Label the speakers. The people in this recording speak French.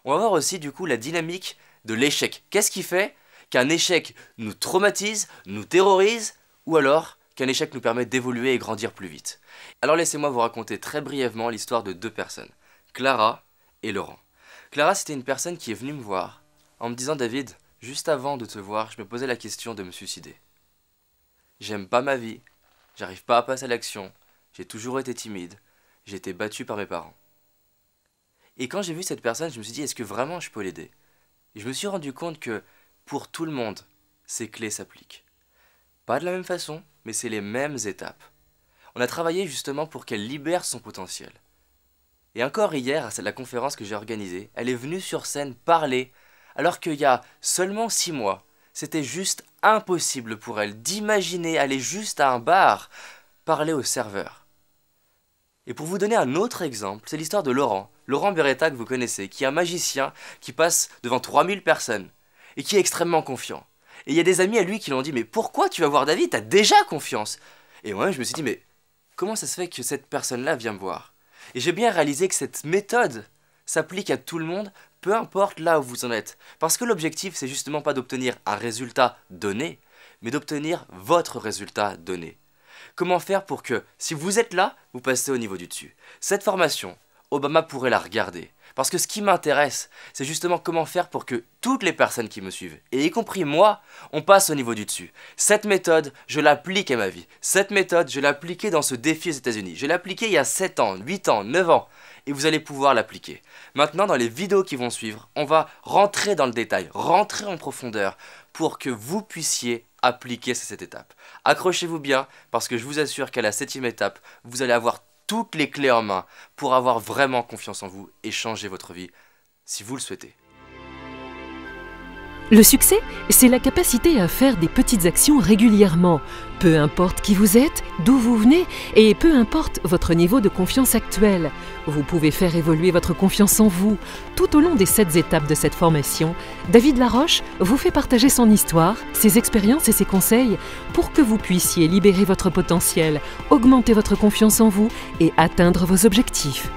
Speaker 1: On va voir aussi du coup la dynamique de l'échec. Qu'est-ce qui fait qu'un échec nous traumatise, nous terrorise, ou alors qu'un échec nous permet d'évoluer et grandir plus vite. Alors laissez-moi vous raconter très brièvement l'histoire de deux personnes, Clara et Laurent. Clara, c'était une personne qui est venue me voir en me disant: David, juste avant de te voir, je me posais la question de me suicider. J'aime pas ma vie, j'arrive pas à passer à l'action, j'ai toujours été timide, j'ai été battu par mes parents. Et quand j'ai vu cette personne, je me suis dit: est-ce que vraiment je peux l'aider? Et je me suis rendu compte que pour tout le monde, ces clés s'appliquent. Pas de la même façon, mais c'est les mêmes étapes. On a travaillé justement pour qu'elle libère son potentiel. Et encore hier, à la conférence que j'ai organisée, elle est venue sur scène parler, alors qu'il y a seulement 6 mois, c'était juste impossible pour elle d'imaginer aller juste à un bar, parler au serveur. Et pour vous donner un autre exemple, c'est l'histoire de Laurent. Laurent Beretta, que vous connaissez, qui est un magicien qui passe devant 3000 personnes et qui est extrêmement confiant. Et il y a des amis à lui qui lui ont dit: mais pourquoi tu vas voir David, t'as déjà confiance? Et moi je me suis dit: mais comment ça se fait que cette personne-là vient me voir? Et j'ai bien réalisé que cette méthode s'applique à tout le monde, peu importe là où vous en êtes. Parce que l'objectif, c'est justement pas d'obtenir un résultat donné, mais d'obtenir votre résultat donné. Comment faire pour que, si vous êtes là, vous passez au niveau du dessus? Cette formation, Obama pourrait la regarder. Parce que ce qui m'intéresse, c'est justement comment faire pour que toutes les personnes qui me suivent, et y compris moi, on passe au niveau du dessus. Cette méthode, je l'applique à ma vie. Cette méthode, je l'ai appliquée dans ce défi aux États-Unis. Je l'ai appliquée il y a 7 ans, 8 ans, 9 ans. Et vous allez pouvoir l'appliquer. Maintenant, dans les vidéos qui vont suivre, on va rentrer dans le détail, rentrer en profondeur pour que vous puissiez appliquer cette étape. Accrochez-vous bien, parce que je vous assure qu'à la 7e étape, vous allez avoir toutes les clés en main pour avoir vraiment confiance en vous et changer votre vie, si vous le souhaitez.
Speaker 2: Le succès, c'est la capacité à faire des petites actions régulièrement, peu importe qui vous êtes, d'où vous venez et peu importe votre niveau de confiance actuel. Vous pouvez faire évoluer votre confiance en vous. Tout au long des 7 étapes de cette formation, David Laroche vous fait partager son histoire, ses expériences et ses conseils pour que vous puissiez libérer votre potentiel, augmenter votre confiance en vous et atteindre vos objectifs.